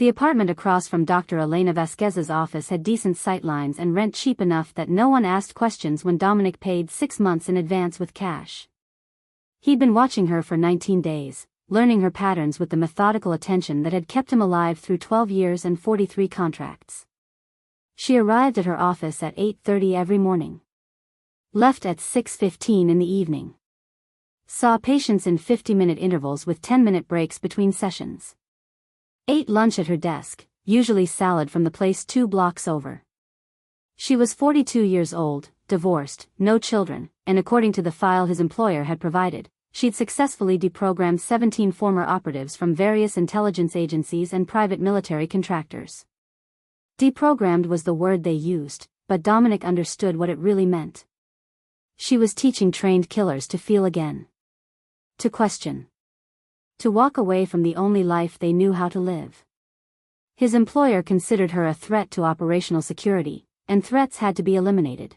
The apartment across from Dr. Elena Vasquez's office had decent sightlines and rent cheap enough that no one asked questions when Dominic paid 6 months in advance with cash. He'd been watching her for 19 days, learning her patterns with the methodical attention that had kept him alive through 12 years and 43 contracts. She arrived at her office at 8:30 every morning. Left at 6:15 in the evening. Saw patients in 50-minute intervals with 10-minute breaks between sessions. Ate lunch at her desk, usually salad from the place 2 blocks over. She was 42 years old, divorced, no children, and according to the file his employer had provided, she'd successfully deprogrammed 17 former operatives from various intelligence agencies and private military contractors. Deprogrammed was the word they used, but Dominic understood what it really meant. She was teaching trained killers to feel again. To question. To walk away from the only life they knew how to live. His employer considered her a threat to operational security, and threats had to be eliminated.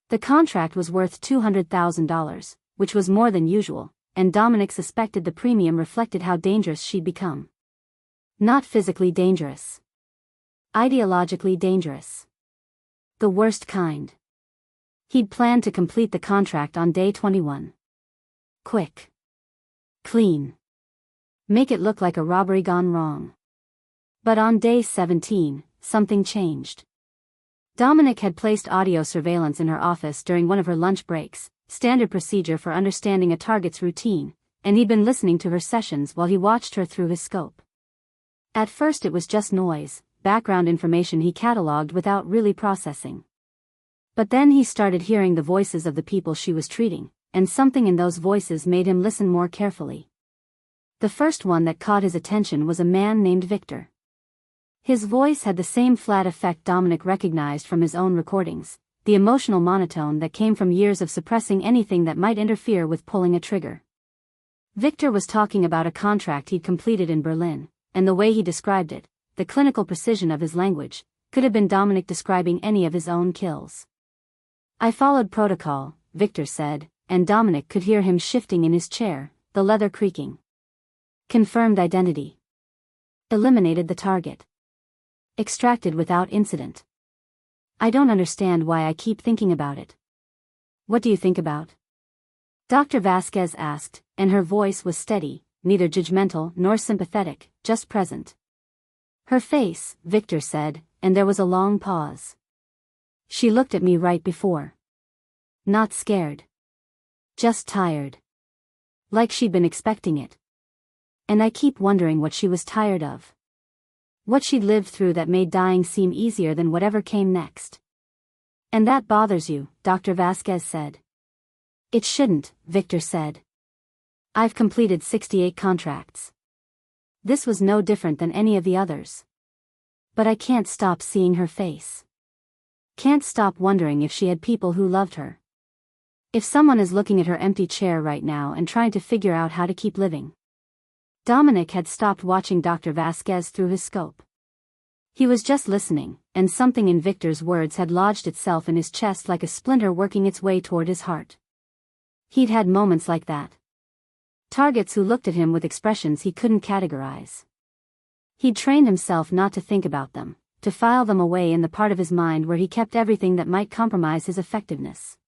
The contract was worth $200,000, which was more than usual, and Dominic suspected the premium reflected how dangerous she'd become. Not physically dangerous. Ideologically dangerous. The worst kind. He'd planned to complete the contract on day 21. Quick. Clean. Make it look like a robbery gone wrong. But on day 17, something changed. Dominic had placed audio surveillance in her office during one of her lunch breaks, standard procedure for understanding a target's routine, and he'd been listening to her sessions while he watched her through his scope. At first it was just noise, background information he catalogued without really processing. But then he started hearing the voices of the people she was treating, and something in those voices made him listen more carefully. The first one that caught his attention was a man named Victor. His voice had the same flat effect Dominic recognized from his own recordings, the emotional monotone that came from years of suppressing anything that might interfere with pulling a trigger. Victor was talking about a contract he'd completed in Berlin, and the way he described it, the clinical precision of his language, could have been Dominic describing any of his own kills. I followed protocol, Victor said, and Dominic could hear him shifting in his chair, the leather creaking. Confirmed identity. Eliminated the target. Extracted without incident. I don't understand why I keep thinking about it. What do you think about? Dr. Vasquez asked, and her voice was steady, neither judgmental nor sympathetic, just present. Her face, Victor said, and there was a long pause. She looked at me right before. Not scared. Just tired. Like she'd been expecting it. And I keep wondering what she was tired of. What she'd lived through that made dying seem easier than whatever came next. And that bothers you, Dr. Vasquez said. It shouldn't, Victor said. I've completed 68 contracts. This was no different than any of the others. But I can't stop seeing her face. Can't stop wondering if she had people who loved her. If someone is looking at her empty chair right now and trying to figure out how to keep living. Dominic had stopped watching Dr. Vasquez through his scope. He was just listening, and something in Victor's words had lodged itself in his chest like a splinter working its way toward his heart. He'd had moments like that. Targets who looked at him with expressions he couldn't categorize. He'd trained himself not to think about them, to file them away in the part of his mind where he kept everything that might compromise his effectiveness.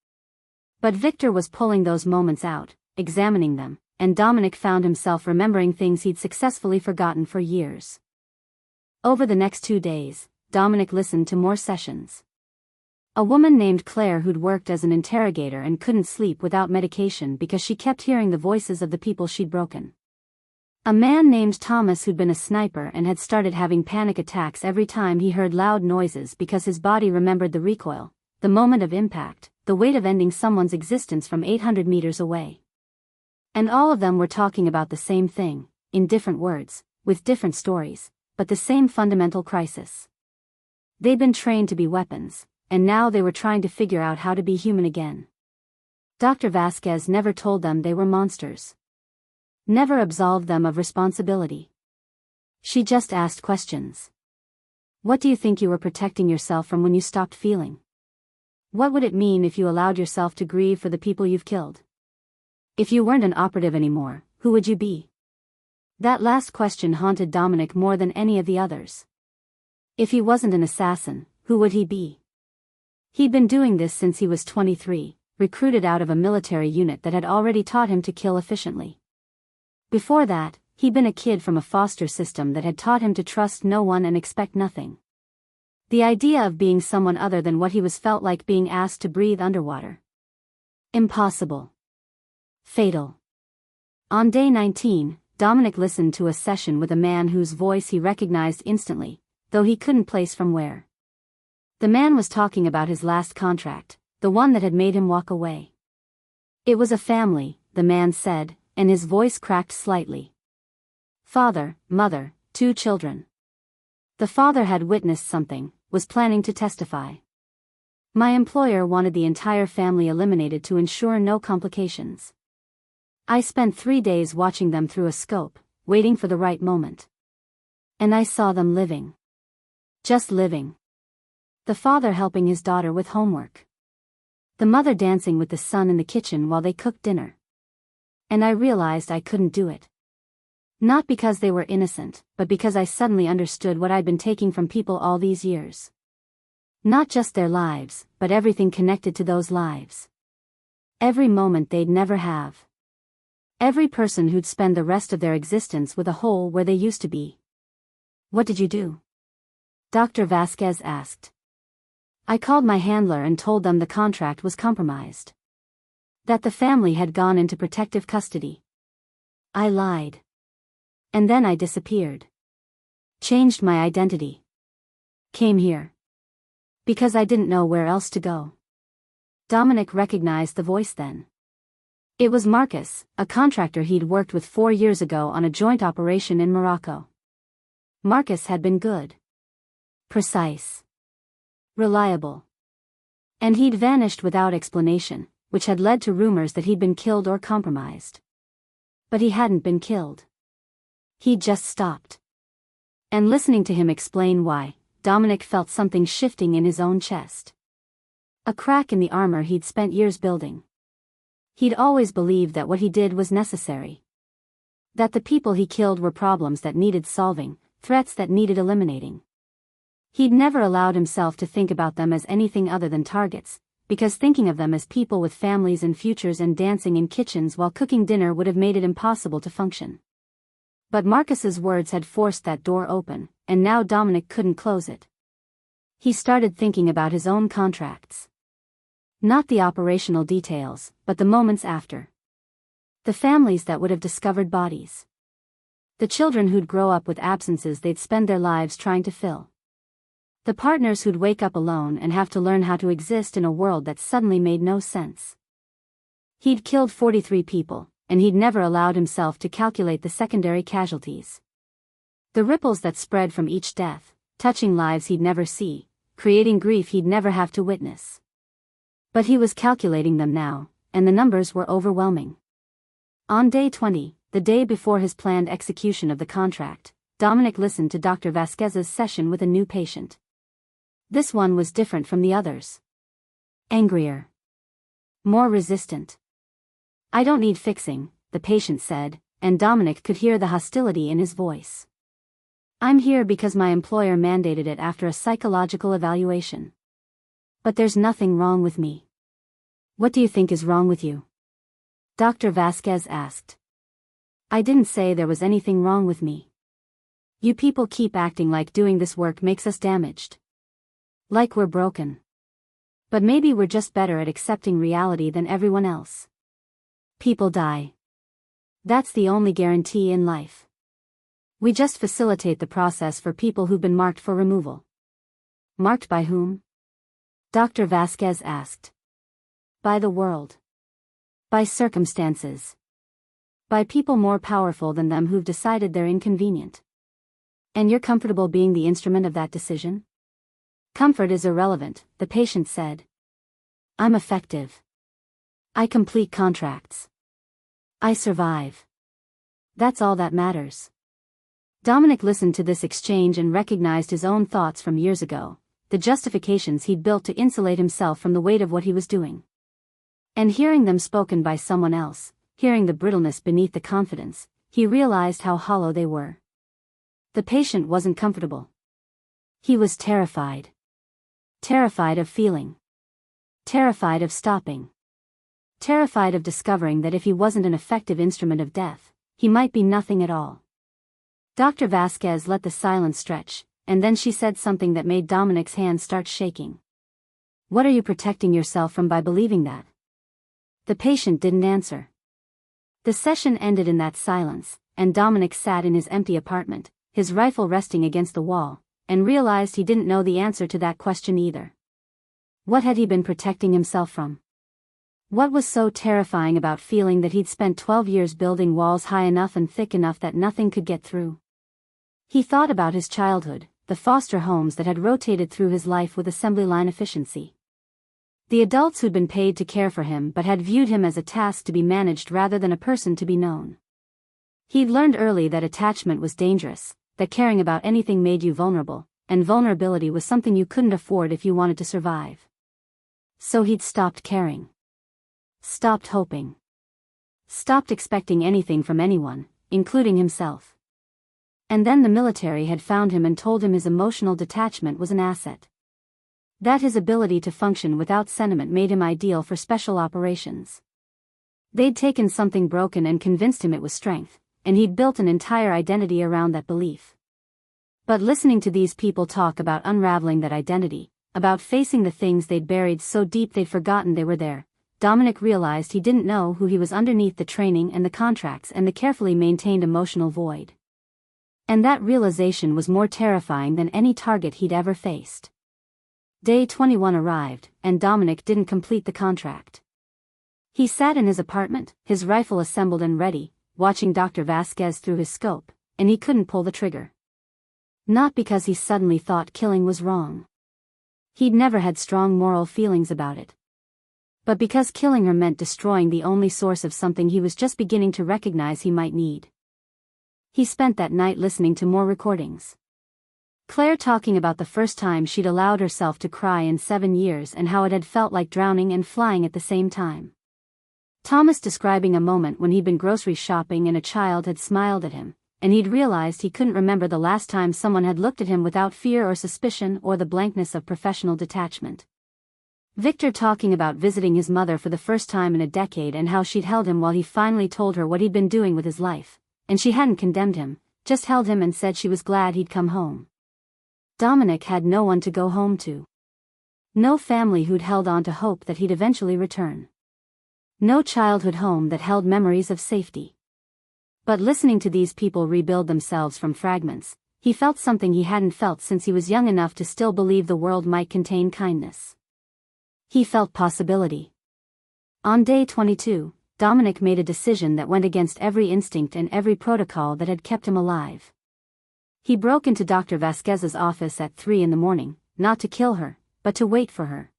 But Victor was pulling those moments out, examining them, and Dominic found himself remembering things he'd successfully forgotten for years. Over the next 2 days, Dominic listened to more sessions. A woman named Claire who'd worked as an interrogator and couldn't sleep without medication because she kept hearing the voices of the people she'd broken. A man named Thomas who'd been a sniper and had started having panic attacks every time he heard loud noises because his body remembered the recoil, the moment of impact, the weight of ending someone's existence from 800 meters away. And all of them were talking about the same thing, in different words, with different stories, but the same fundamental crisis. They'd been trained to be weapons, and now they were trying to figure out how to be human again. Dr. Vasquez never told them they were monsters. Never absolved them of responsibility. She just asked questions. What do you think you were protecting yourself from when you stopped feeling? What would it mean if you allowed yourself to grieve for the people you've killed? If you weren't an operative anymore, who would you be? That last question haunted Dominic more than any of the others. If he wasn't an assassin, who would he be? He'd been doing this since he was 23, recruited out of a military unit that had already taught him to kill efficiently. Before that, he'd been a kid from a foster system that had taught him to trust no one and expect nothing. The idea of being someone other than what he was felt like being asked to breathe underwater. Impossible. Fatal. On day 19, Dominic listened to a session with a man whose voice he recognized instantly, though he couldn't place from where. The man was talking about his last contract, the one that had made him walk away. It was a family, the man said, and his voice cracked slightly. Father, mother, 2 children. The father had witnessed something, was planning to testify. My employer wanted the entire family eliminated to ensure no complications. I spent 3 days watching them through a scope, waiting for the right moment. And I saw them living. Just living. The father helping his daughter with homework. The mother dancing with the son in the kitchen while they cooked dinner. And I realized I couldn't do it. Not because they were innocent, but because I suddenly understood what I'd been taking from people all these years. Not just their lives, but everything connected to those lives. Every moment they'd never have. Every person who'd spend the rest of their existence with a hole where they used to be. What did you do? Dr. Vasquez asked. I called my handler and told them the contract was compromised. That the family had gone into protective custody. I lied. And then I disappeared. Changed my identity. Came here. Because I didn't know where else to go. Dominic recognized the voice then. It was Marcus, a contractor he'd worked with 4 years ago on a joint operation in Morocco. Marcus had been good. Precise. Reliable. And he'd vanished without explanation, which had led to rumors that he'd been killed or compromised. But he hadn't been killed. He'd just stopped. And listening to him explain why, Dominic felt something shifting in his own chest. A crack in the armor he'd spent years building. He'd always believed that what he did was necessary. That the people he killed were problems that needed solving, threats that needed eliminating. He'd never allowed himself to think about them as anything other than targets, because thinking of them as people with families and futures and dancing in kitchens while cooking dinner would have made it impossible to function. But Marcus's words had forced that door open, and now Dominic couldn't close it. He started thinking about his own contracts. Not the operational details, but the moments after. The families that would have discovered bodies. The children who'd grow up with absences they'd spend their lives trying to fill. The partners who'd wake up alone and have to learn how to exist in a world that suddenly made no sense. He'd killed 43 people, and he'd never allowed himself to calculate the secondary casualties. The ripples that spread from each death, touching lives he'd never see, creating grief he'd never have to witness. But he was calculating them now, and the numbers were overwhelming. On day 20, the day before his planned execution of the contract, Dominic listened to Dr. Vasquez's session with a new patient. This one was different from the others. Angrier. More resistant. I don't need fixing, the patient said, and Dominic could hear the hostility in his voice. I'm here because my employer mandated it after a psychological evaluation. But there's nothing wrong with me. What do you think is wrong with you? Dr. Vasquez asked. I didn't say there was anything wrong with me. You people keep acting like doing this work makes us damaged. Like we're broken. But maybe we're just better at accepting reality than everyone else. People die. That's the only guarantee in life. We just facilitate the process for people who've been marked for removal. Marked by whom? Dr. Vasquez asked. By the world. By circumstances. By people more powerful than them who've decided they're inconvenient. And you're comfortable being the instrument of that decision? Comfort is irrelevant, the patient said. I'm effective. I complete contracts. I survive. That's all that matters. Dominic listened to this exchange and recognized his own thoughts from years ago, the justifications he'd built to insulate himself from the weight of what he was doing. And hearing them spoken by someone else, hearing the brittleness beneath the confidence, he realized how hollow they were. The patient wasn't comfortable. He was terrified. Terrified of feeling. Terrified of stopping. Terrified of discovering that if he wasn't an effective instrument of death, he might be nothing at all. Dr. Vasquez let the silence stretch, and then she said something that made Dominic's hands start shaking. What are you protecting yourself from by believing that? The patient didn't answer. The session ended in that silence, and Dominic sat in his empty apartment, his rifle resting against the wall, and realized he didn't know the answer to that question either. What had he been protecting himself from? What was so terrifying about feeling that he'd spent 12 years building walls high enough and thick enough that nothing could get through? He thought about his childhood, the foster homes that had rotated through his life with assembly line efficiency. The adults who'd been paid to care for him but had viewed him as a task to be managed rather than a person to be known. He'd learned early that attachment was dangerous, that caring about anything made you vulnerable, and vulnerability was something you couldn't afford if you wanted to survive. So he'd stopped caring. Stopped hoping. Stopped expecting anything from anyone, including himself. And then the military had found him and told him his emotional detachment was an asset. That his ability to function without sentiment made him ideal for special operations. They'd taken something broken and convinced him it was strength, and he'd built an entire identity around that belief. But listening to these people talk about unraveling that identity, about facing the things they'd buried so deep they'd forgotten they were there, Dominic realized he didn't know who he was underneath the training and the contracts and the carefully maintained emotional void. And that realization was more terrifying than any target he'd ever faced. Day 21 arrived, and Dominic didn't complete the contract. He sat in his apartment, his rifle assembled and ready, watching Dr. Vasquez through his scope, and he couldn't pull the trigger. Not because he suddenly thought killing was wrong. He'd never had strong moral feelings about it. But because killing her meant destroying the only source of something he was just beginning to recognize he might need. He spent that night listening to more recordings. Claire talking about the first time she'd allowed herself to cry in 7 years and how it had felt like drowning and flying at the same time. Thomas describing a moment when he'd been grocery shopping and a child had smiled at him, and he'd realized he couldn't remember the last time someone had looked at him without fear or suspicion or the blankness of professional detachment. Victor talking about visiting his mother for the first time in a decade and how she'd held him while he finally told her what he'd been doing with his life, and she hadn't condemned him, just held him and said she was glad he'd come home. Dominic had no one to go home to. No family who'd held on to hope that he'd eventually return. No childhood home that held memories of safety. But listening to these people rebuild themselves from fragments, he felt something he hadn't felt since he was young enough to still believe the world might contain kindness. He felt possibility. On day 22, Dominic made a decision that went against every instinct and every protocol that had kept him alive. He broke into Dr. Vasquez's office at 3 a.m, not to kill her, but to wait for her.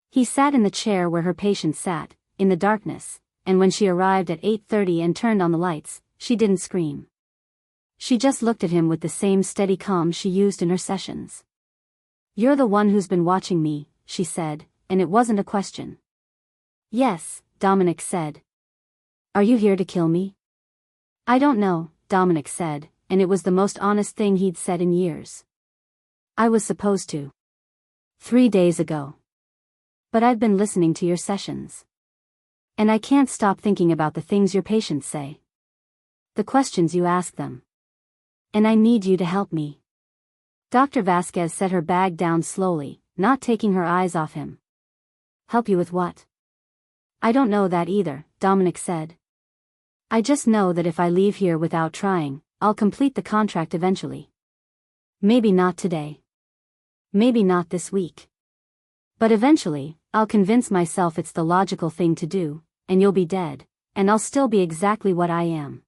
He sat in the chair where her patient sat, in the darkness, and when she arrived at 8:30 and turned on the lights, she didn't scream. She just looked at him with the same steady calm she used in her sessions. "You're the one who's been watching me," she said, and it wasn't a question. "Yes," Dominic said. "Are you here to kill me?" "I don't know," Dominic said, and it was the most honest thing he'd said in years. "I was supposed to. 3 days ago. But I've been listening to your sessions. And I can't stop thinking about the things your patients say. The questions you ask them. And I need you to help me." Dr. Vasquez set her bag down slowly, not taking her eyes off him. "Help you with what?" "I don't know that either," Dominic said. "I just know that if I leave here without trying, I'll complete the contract eventually. Maybe not today. Maybe not this week. But eventually, I'll convince myself it's the logical thing to do, and you'll be dead, and I'll still be exactly what I am.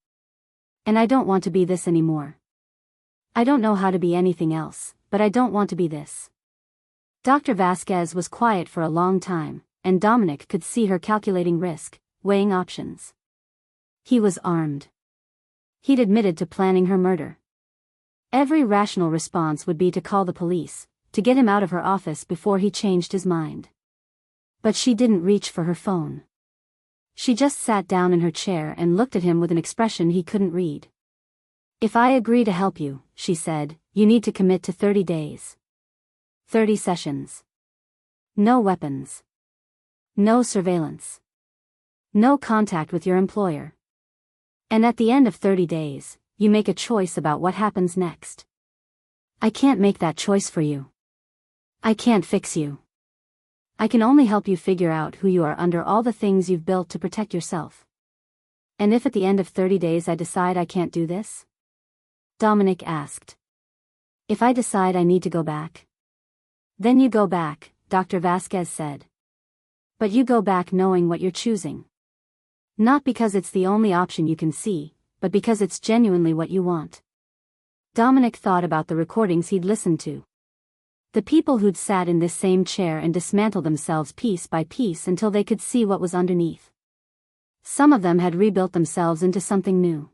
And I don't want to be this anymore. I don't know how to be anything else, but I don't want to be this." Dr. Vasquez was quiet for a long time, and Dominic could see her calculating risk, weighing options. He was armed. He'd admitted to planning her murder. Every rational response would be to call the police, to get him out of her office before he changed his mind. But she didn't reach for her phone. She just sat down in her chair and looked at him with an expression he couldn't read. "If I agree to help you," she said, "you need to commit to 30 days. 30 sessions. No weapons. No surveillance. No contact with your employer. And at the end of 30 days, you make a choice about what happens next. I can't make that choice for you. I can't fix you. I can only help you figure out who you are under all the things you've built to protect yourself. And if at the end of 30 days I decide I can't do this?" Dominic asked. "If I decide I need to go back?" "Then you go back," Dr. Vasquez said. "But you go back knowing what you're choosing. Not because it's the only option you can see, but because it's genuinely what you want." Dominic thought about the recordings he'd listened to. The people who'd sat in this same chair and dismantled themselves piece by piece until they could see what was underneath. Some of them had rebuilt themselves into something new.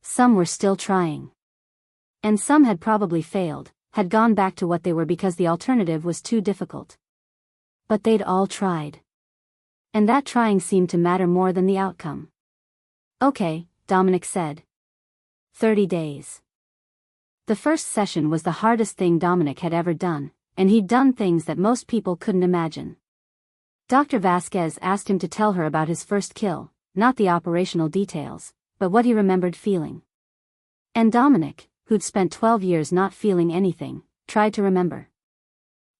Some were still trying. And some had probably failed, had gone back to what they were because the alternative was too difficult. But they'd all tried. And that trying seemed to matter more than the outcome. "Okay," Dominic said. 30 days. The first session was the hardest thing Dominic had ever done, and he'd done things that most people couldn't imagine. Dr. Vasquez asked him to tell her about his first kill, not the operational details, but what he remembered feeling. And Dominic, who'd spent 12 years not feeling anything, tried to remember.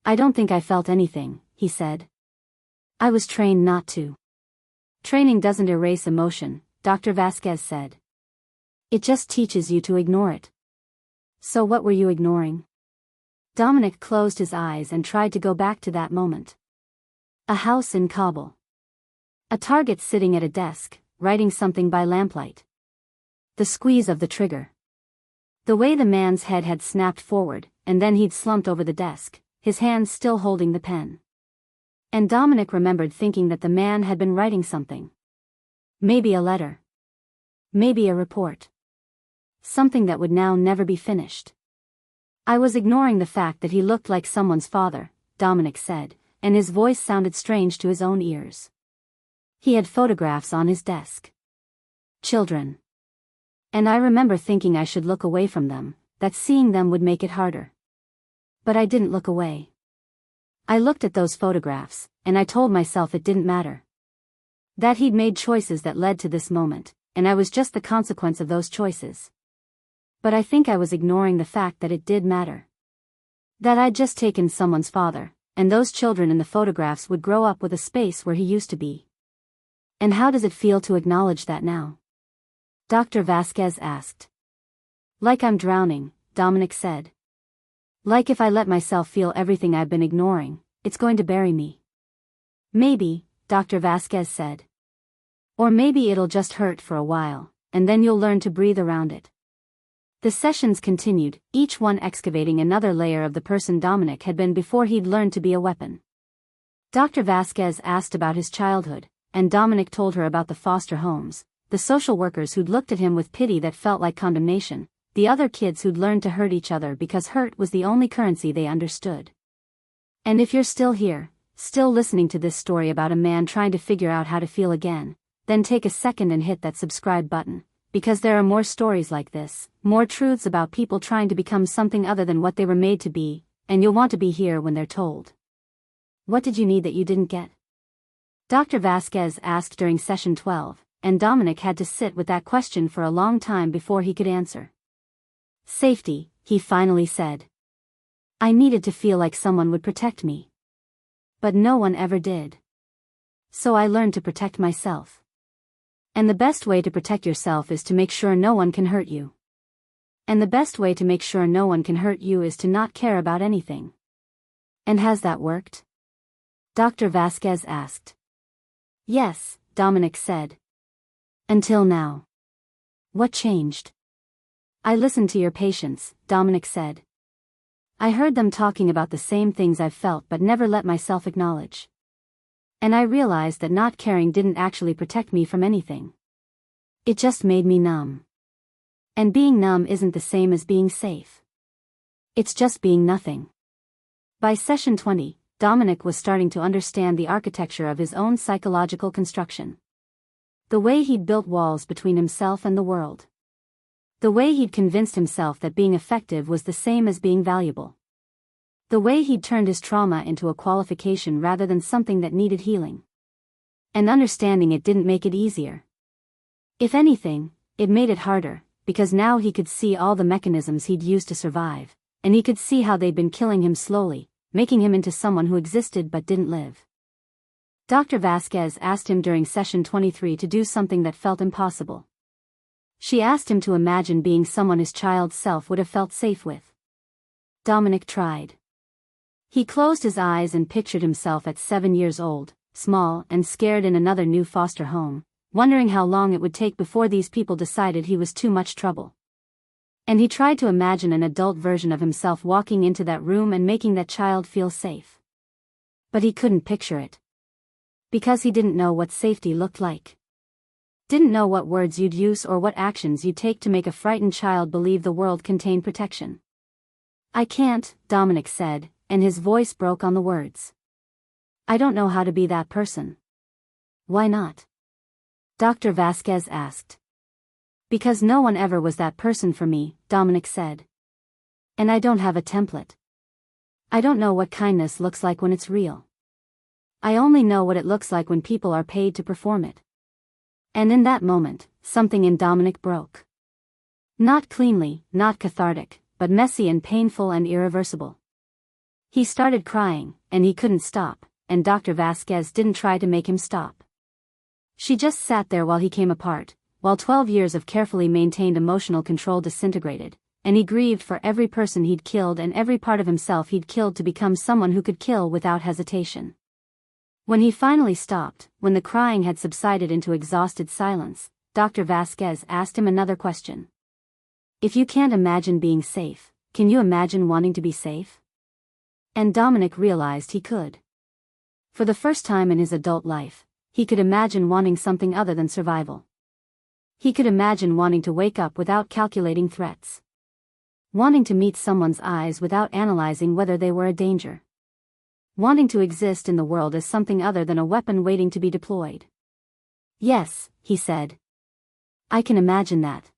"I don't think I felt anything," he said. "I was trained not to." "Training doesn't erase emotion," Dr. Vasquez said. "It just teaches you to ignore it." "So what were you ignoring?" Dominic closed his eyes and tried to go back to that moment. A house in Kabul. A target sitting at a desk, writing something by lamplight. The squeeze of the trigger. The way the man's head had snapped forward, and then he'd slumped over the desk, his hands still holding the pen. And Dominic remembered thinking that the man had been writing something. Maybe a letter. Maybe a report. Something that would now never be finished. "I was ignoring the fact that he looked like someone's father," Dominic said, and his voice sounded strange to his own ears. "He had photographs on his desk. Children. And I remember thinking I should look away from them, that seeing them would make it harder. But I didn't look away. I looked at those photographs, and I told myself it didn't matter. That he'd made choices that led to this moment, and I was just the consequence of those choices. But I think I was ignoring the fact that it did matter. That I'd just taken someone's father, and those children in the photographs would grow up with a space where he used to be. And how does it feel to acknowledge that now?" Dr. Vasquez asked. "Like I'm drowning," Dominic said. "Like if I let myself feel everything I've been ignoring, it's going to bury me." "Maybe," Dr. Vasquez said. "Or maybe it'll just hurt for a while, and then you'll learn to breathe around it." The sessions continued, each one excavating another layer of the person Dominic had been before he'd learned to be a weapon. Dr. Vasquez asked about his childhood, and Dominic told her about the foster homes, the social workers who'd looked at him with pity that felt like condemnation, the other kids who'd learned to hurt each other because hurt was the only currency they understood. And if you're still here, still listening to this story about a man trying to figure out how to feel again, then take a second and hit that subscribe button. Because there are more stories like this, more truths about people trying to become something other than what they were made to be, and you'll want to be here when they're told. What did you need that you didn't get? Dr. Vasquez asked during session 12, and Dominic had to sit with that question for a long time before he could answer. "Safety," he finally said. "I needed to feel like someone would protect me. But no one ever did. So I learned to protect myself. And the best way to protect yourself is to make sure no one can hurt you. And the best way to make sure no one can hurt you is to not care about anything." "And has that worked?" Dr. Vasquez asked. "Yes," Dominic said. "Until now." "What changed?" "I listened to your patients," Dominic said. "I heard them talking about the same things I've felt but never let myself acknowledge. And I realized that not caring didn't actually protect me from anything. It just made me numb. And being numb isn't the same as being safe. It's just being nothing." By session 20, Dominic was starting to understand the architecture of his own psychological construction. The way he'd built walls between himself and the world. The way he'd convinced himself that being effective was the same as being valuable. The way he'd turned his trauma into a qualification rather than something that needed healing. And understanding it didn't make it easier. If anything, it made it harder, because now he could see all the mechanisms he'd used to survive, and he could see how they'd been killing him slowly, making him into someone who existed but didn't live. Dr. Vasquez asked him during session 23 to do something that felt impossible. She asked him to imagine being someone his child self would have felt safe with. Dominic tried. He closed his eyes and pictured himself at 7 years old, small and scared in another new foster home, wondering how long it would take before these people decided he was too much trouble. And he tried to imagine an adult version of himself walking into that room and making that child feel safe. But he couldn't picture it. Because he didn't know what safety looked like. Didn't know what words you'd use or what actions you'd take to make a frightened child believe the world contained protection. "I can't," Dominic said, and his voice broke on the words. "I don't know how to be that person." "Why not?" Dr. Vasquez asked. "Because no one ever was that person for me," Dominic said. "And I don't have a template. I don't know what kindness looks like when it's real. I only know what it looks like when people are paid to perform it." And in that moment, something in Dominic broke. Not cleanly, not cathartic, but messy and painful and irreversible. He started crying, and he couldn't stop, and Dr. Vasquez didn't try to make him stop. She just sat there while he came apart, while 12 years of carefully maintained emotional control disintegrated, and he grieved for every person he'd killed and every part of himself he'd killed to become someone who could kill without hesitation. When he finally stopped, when the crying had subsided into exhausted silence, Dr. Vasquez asked him another question. "If you can't imagine being safe, can you imagine wanting to be safe?" And Dominic realized he could. For the first time in his adult life, he could imagine wanting something other than survival. He could imagine wanting to wake up without calculating threats. Wanting to meet someone's eyes without analyzing whether they were a danger. Wanting to exist in the world as something other than a weapon waiting to be deployed. "Yes," he said. "I can imagine that."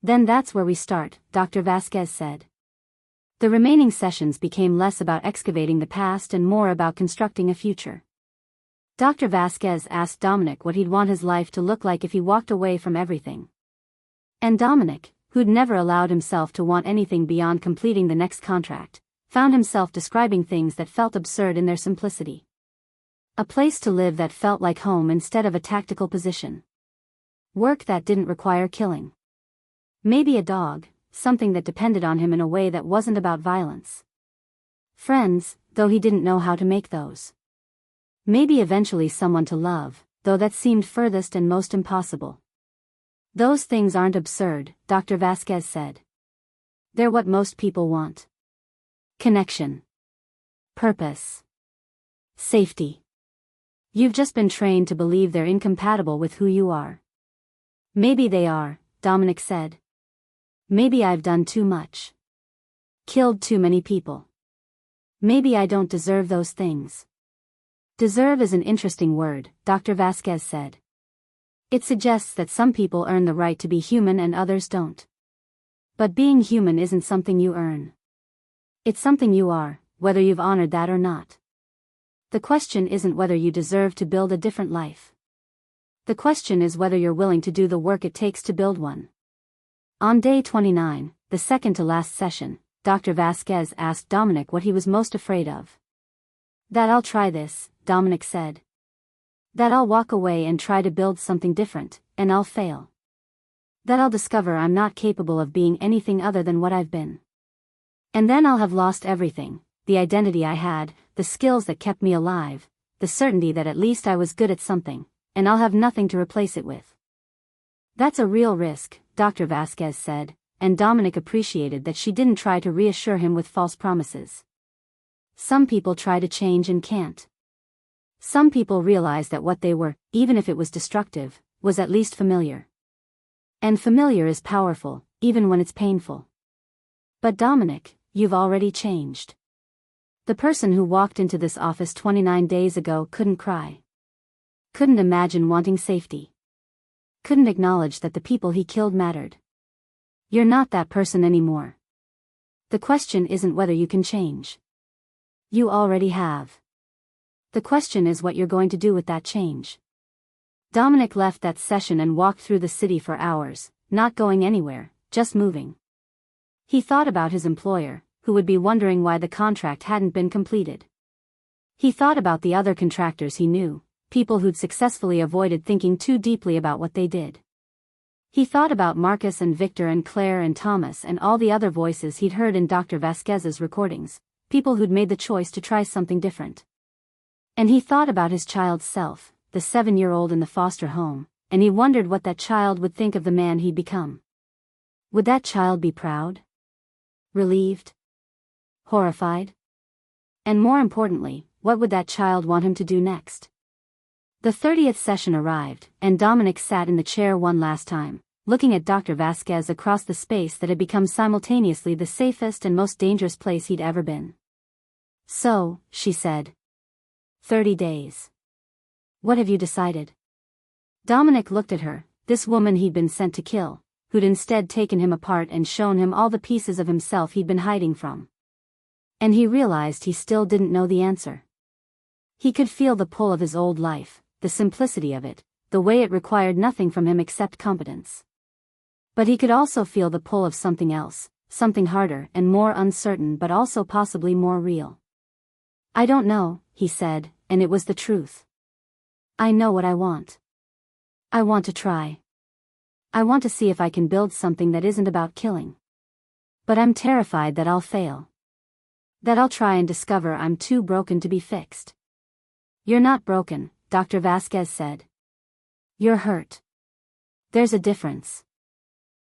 "Then that's where we start," Dr. Vasquez said. The remaining sessions became less about excavating the past and more about constructing a future. Dr. Vasquez asked Dominic what he'd want his life to look like if he walked away from everything. And Dominic, who'd never allowed himself to want anything beyond completing the next contract, found himself describing things that felt absurd in their simplicity. A place to live that felt like home instead of a tactical position. Work that didn't require killing. Maybe a dog, something that depended on him in a way that wasn't about violence. Friends, though he didn't know how to make those. Maybe eventually someone to love, though that seemed furthest and most impossible. "Those things aren't absurd," Dr. Vasquez said. "They're what most people want. Connection. Purpose. Safety. You've just been trained to believe they're incompatible with who you are." "Maybe they are," Dominic said. "Maybe I've done too much. Killed too many people. Maybe I don't deserve those things." "Deserve is an interesting word," Dr. Vasquez said. "It suggests that some people earn the right to be human and others don't. But being human isn't something you earn. It's something you are, whether you've honored that or not. The question isn't whether you deserve to build a different life. The question is whether you're willing to do the work it takes to build one." On day 29, the second to last session, Dr. Vasquez asked Dominic what he was most afraid of. "That I'll try this," Dominic said. "That I'll walk away and try to build something different, and I'll fail. That I'll discover I'm not capable of being anything other than what I've been. And then I'll have lost everything, the identity I had, the skills that kept me alive, the certainty that at least I was good at something, and I'll have nothing to replace it with." "That's a real risk," Dr. Vasquez said, and Dominic appreciated that she didn't try to reassure him with false promises. Some people try to change and can't. Some people realize that what they were, even if it was destructive, was at least familiar. And familiar is powerful, even when it's painful. But Dominic, you've already changed. The person who walked into this office 29 days ago couldn't cry. Couldn't imagine wanting safety. couldn't acknowledge that the people he killed mattered. You're not that person anymore. The question isn't whether you can change. You already have. The question is what you're going to do with that change. Dominic left that session and walked through the city for hours, not going anywhere, just moving. He thought about his employer, who would be wondering why the contract hadn't been completed. He thought about the other contractors he knew, people who'd successfully avoided thinking too deeply about what they did. He thought about Marcus and Victor and Claire and Thomas and all the other voices he'd heard in Dr. Vasquez's recordings, people who'd made the choice to try something different. And he thought about his child's self, the 7-year-old in the foster home, and he wondered what that child would think of the man he'd become. Would that child be proud? Relieved? Horrified? And more importantly, what would that child want him to do next? The 30th session arrived, and Dominic sat in the chair one last time, looking at Dr. Vasquez across the space that had become simultaneously the safest and most dangerous place he'd ever been. So, she said. 30 days. What have you decided? Dominic looked at her, this woman he'd been sent to kill, who'd instead taken him apart and shown him all the pieces of himself he'd been hiding from. And he realized he still didn't know the answer. He could feel the pull of his old life, the simplicity of it, the way it required nothing from him except competence. But he could also feel the pull of something else, something harder and more uncertain but also possibly more real. I don't know, he said, and it was the truth. I know what I want. I want to try. I want to see if I can build something that isn't about killing. But I'm terrified that I'll fail. That I'll try and discover I'm too broken to be fixed. You're not broken, Dr. Vasquez said. You're hurt. There's a difference.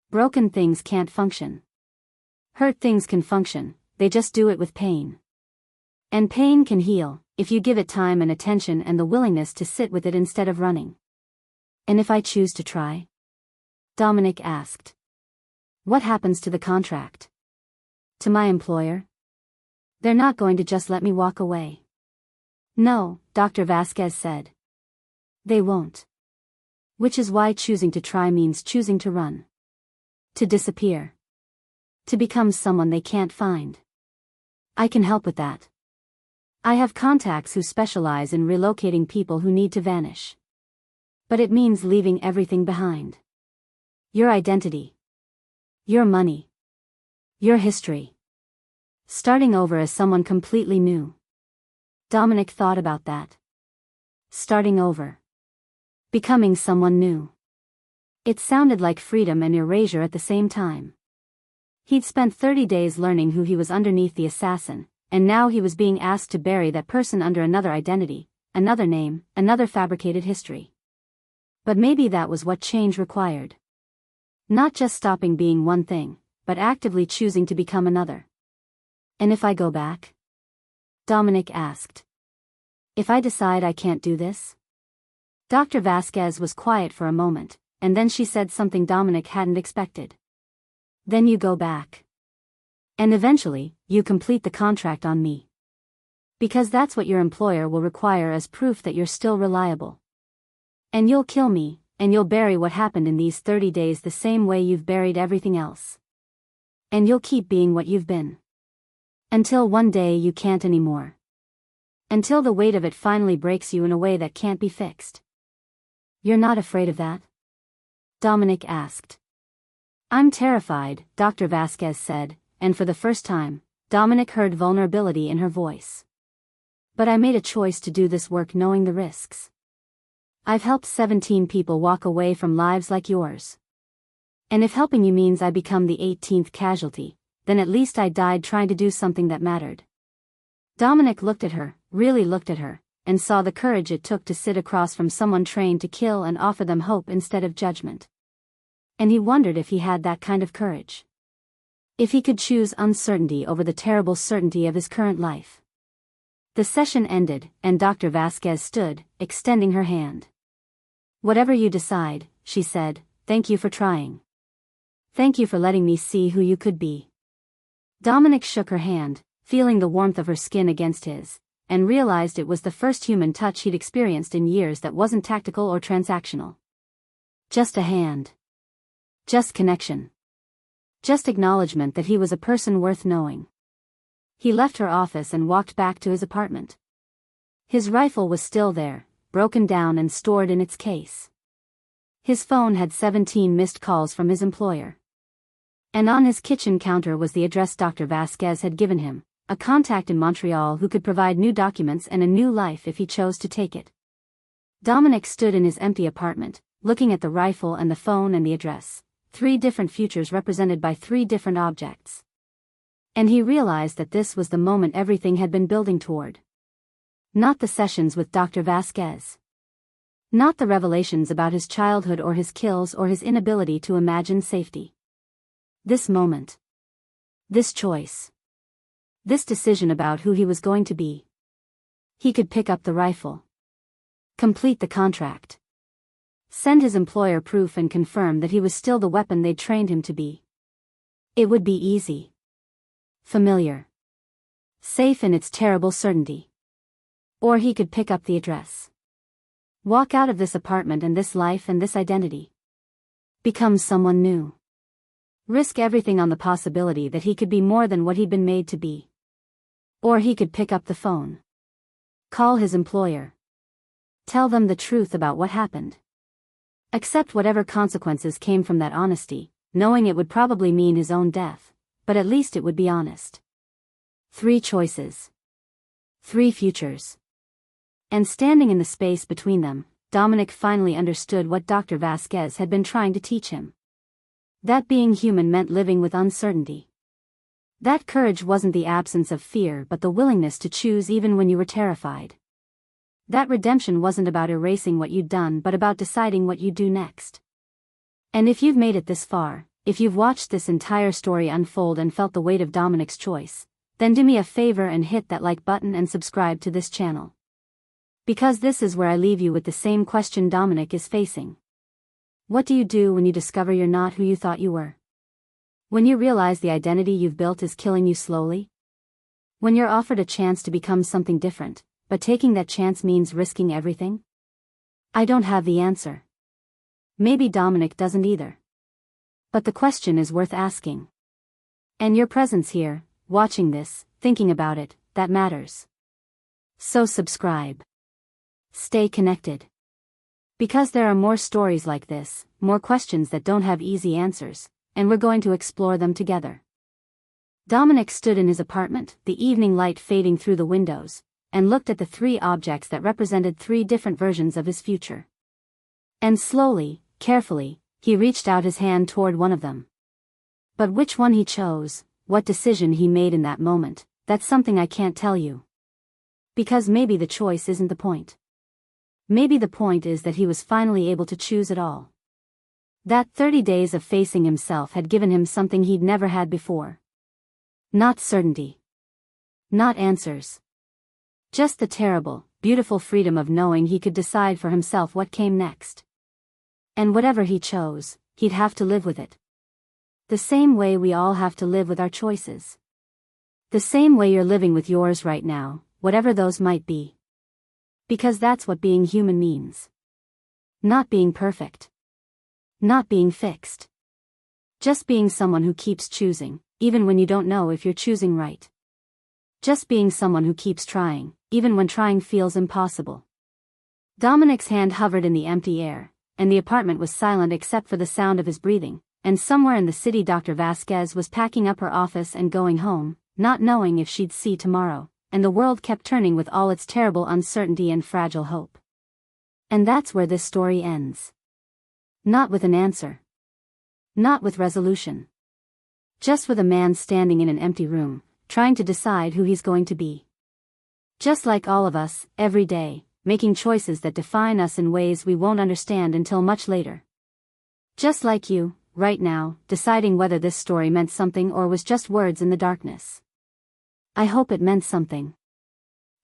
Broken things can't function. Hurt things can function, they just do it with pain. And pain can heal, if you give it time and attention and the willingness to sit with it instead of running. And if I choose to try? Dominic asked. What happens to the contract? To my employer? They're not going to just let me walk away. No, Dr. Vasquez said. They won't. Which is why choosing to try means choosing to run. To disappear. To become someone they can't find. I can help with that. I have contacts who specialize in relocating people who need to vanish. But it means leaving everything behind. Your identity. Your money. Your history. Starting over as someone completely new. Dominic thought about that. Starting over. Becoming someone new. It sounded like freedom and erasure at the same time. He'd spent 30 days learning who he was underneath the assassin, and now he was being asked to bury that person under another identity, another name, another fabricated history. But maybe that was what change required. Not just stopping being one thing, but actively choosing to become another. And if I go back? Dominic asked. If I decide I can't do this? Dr. Vasquez was quiet for a moment, and then she said something Dominic hadn't expected. Then you go back. And eventually, you complete the contract on me. Because that's what your employer will require as proof that you're still reliable. And you'll kill me, and you'll bury what happened in these 30 days the same way you've buried everything else. And you'll keep being what you've been. Until one day you can't anymore. Until the weight of it finally breaks you in a way that can't be fixed. You're not afraid of that? Dominic asked. I'm terrified, Dr. Vasquez said, and for the first time, Dominic heard vulnerability in her voice. But I made a choice to do this work knowing the risks. I've helped 17 people walk away from lives like yours. And if helping you means I become the 18th casualty, then at least I died trying to do something that mattered. Dominic looked at her, really looked at her, and saw the courage it took to sit across from someone trained to kill and offer them hope instead of judgment. And he wondered if he had that kind of courage. If he could choose uncertainty over the terrible certainty of his current life. The session ended, and Dr. Vasquez stood, extending her hand. Whatever you decide, she said, thank you for trying. Thank you for letting me see who you could be. Dominic shook her hand, feeling the warmth of her skin against his, and realized it was the first human touch he'd experienced in years that wasn't tactical or transactional. Just a hand. Just connection. Just acknowledgement that he was a person worth knowing. He left her office and walked back to his apartment. His rifle was still there, broken down and stored in its case. His phone had 17 missed calls from his employer. And on his kitchen counter was the address Dr. Vasquez had given him, a contact in Montreal who could provide new documents and a new life if he chose to take it. Dominic stood in his empty apartment, looking at the rifle and the phone and the address, 3 different futures represented by 3 different objects. And he realized that this was the moment everything had been building toward. Not the sessions with Dr. Vasquez. Not the revelations about his childhood or his kills or his inability to imagine safety. This moment. This choice. This decision about who he was going to be. He could pick up the rifle. Complete the contract. Send his employer proof and confirm that he was still the weapon they'd trained him to be. It would be easy. Familiar. Safe in its terrible certainty. Or he could pick up the address. Walk out of this apartment and this life and this identity. Become someone new. Risk everything on the possibility that he could be more than what he'd been made to be. Or he could pick up the phone. Call his employer. Tell them the truth about what happened. Accept whatever consequences came from that honesty, knowing it would probably mean his own death, but at least it would be honest. 3 choices. 3 futures. And standing in the space between them, Dominic finally understood what Dr. Vasquez had been trying to teach him. That being human meant living with uncertainty. That courage wasn't the absence of fear but the willingness to choose even when you were terrified. That redemption wasn't about erasing what you'd done but about deciding what you'd do next. And if you've made it this far, if you've watched this entire story unfold and felt the weight of Dominic's choice, then do me a favor and hit that like button and subscribe to this channel. Because this is where I leave you with the same question Dominic is facing. What do you do when you discover you're not who you thought you were? When you realize the identity you've built is killing you slowly? When you're offered a chance to become something different, but taking that chance means risking everything? I don't have the answer. Maybe Dominic doesn't either. But the question is worth asking. And your presence here, watching this, thinking about it, that matters. So subscribe. Stay connected. Because there are more stories like this, more questions that don't have easy answers, and we're going to explore them together. Dominic stood in his apartment, the evening light fading through the windows, and looked at the 3 objects that represented 3 different versions of his future. And slowly, carefully, he reached out his hand toward one of them. But which one he chose, what decision he made in that moment, that's something I can't tell you. Because maybe the choice isn't the point. Maybe the point is that he was finally able to choose it all. That 30 days of facing himself had given him something he'd never had before. Not certainty. Not answers. Just the terrible, beautiful freedom of knowing he could decide for himself what came next. And whatever he chose, he'd have to live with it. The same way we all have to live with our choices. The same way you're living with yours right now, whatever those might be. Because that's what being human means. Not being perfect. Not being fixed. Just being someone who keeps choosing, even when you don't know if you're choosing right. Just being someone who keeps trying, even when trying feels impossible. Dominic's hand hovered in the empty air, and the apartment was silent except for the sound of his breathing, and somewhere in the city Dr. Vasquez was packing up her office and going home, not knowing if she'd see tomorrow. And the world kept turning with all its terrible uncertainty and fragile hope. And that's where this story ends. Not with an answer. Not with resolution. Just with a man standing in an empty room, trying to decide who he's going to be. Just like all of us, every day, making choices that define us in ways we won't understand until much later. Just like you, right now, deciding whether this story meant something or was just words in the darkness. I hope it meant something.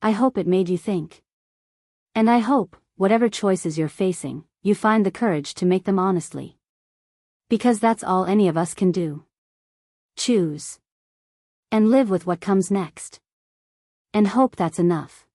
I hope it made you think. And I hope, whatever choices you're facing, you find the courage to make them honestly. Because that's all any of us can do. Choose. And live with what comes next. And hope that's enough.